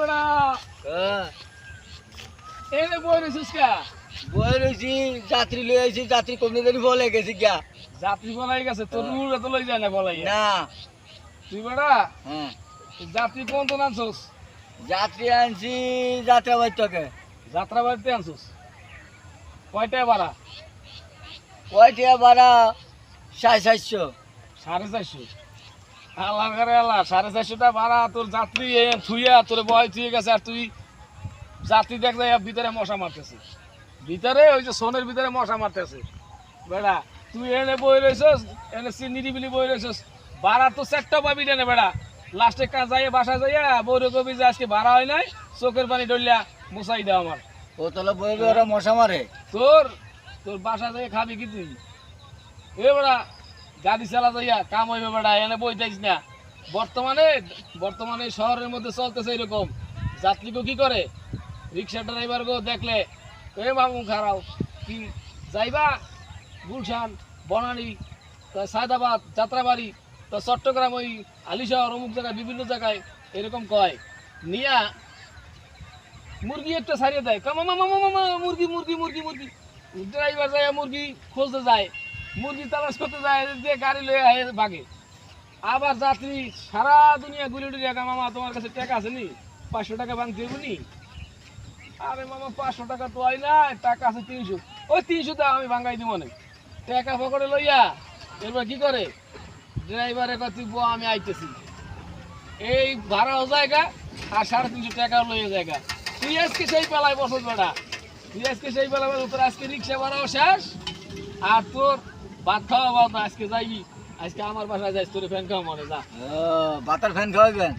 বড়া হ্যাঁ এনে বই রইছিস কা বই রইছি যাত্রী লই আইছি যাত্রী কমনে দেরি বলে গেছি গা যাত্রী বলাই গেছে তোর রুল তো লই যায় না বলাই না তুই বড়া হ্যাঁ যাত্রী কোন তো আনছস যাত্রী আনছি যাত্রা বাইতকে যাত্রা বাড়িতে আনছস কয়টা ভাড়া কয়টা ভাড়া 450 450 আল্লাহ করে আল্লাহ 450 টাকা ভাড়া তোর যাত্রী থুইয়া তোর বয় থুয়ে গেছে আর তুই যাত্রী দেখ যায় ভিতরে মশা মারতেছে ভিতরে ওই যে সোনের ভিতরে মশা মারতেছে বেড়া তুই এনে বই রইছস এনে নিরিবিলি বই রইছস ভাড়া তো সেটটা পাবি না বেড়া লাস্টে কাজ যাইয়া বাসা যাইয়া বউরে কবি যে আজকে ভাড়া হয় নাই চোখের পানি ডলিয়া মুছাই দাও আমার ও তলে বই ওরা মশা মারে তোর তোর বাসা যাইয়া খাবি কি তুই এ বেড়া গাড়ি চালা যাইয়া কাম হইবে বেড়া এনে বই যাইস না বর্তমানে শহরের মধ্যে চলতেছে এরকম যাত্রীকে কি করে রিক্সা ড্রাইভার গো দেখলে এ মামু খারাও কি যাইবা গুলশান বনানী সায়দাবাদ যাত্রাবাড়ি তো চট্টগ্রাম ওই আলিশহর অমুক জায়গায় বিভিন্ন জায়গায় এরকম কয় নিয়া মুরগি একটা ছাড়িয়ে দেয় মামা মামা মামা মুরগি মুরগি মুরগি মুরগি ড্রাইভার যায় মুরগি খুঁজতে যায় মুরগি তালাশ করতে যায় দিয়ে গাড়ি লয়ে ভাগে আবার যাত্রী সারা দুনিয়া ঘুরে ঘুরে মামা তোমার কাছে টাকা আছে নি 500 টাকা ভাঙতে হবে নি আরে মামা 500 টাকা তো হয় না টাকা আছে 300 ওই 300 টাকা আমি ভাঙাই দিব না টাকা পকেটে লইয়া এরপর কি করে ড্রাইভারের কথা তুই আমি আইতেছি এই ভাড়াও জায়গা আর 350 টাকাও লইয়া জায়গা তুই আজকে সেই পেলায় বসত বেড়া তুই আজকে সেই পেলায় তোর আজকে রিক্সা ভাড়াও শেষ আর তোর ভাত খাওয়া বাদ না আজকে যাইবি আজকে আমার বাসায় যাইস তোর ফ্যান খাওয়া মনে যা ও বাতার ফ্যান খাওয়াবেন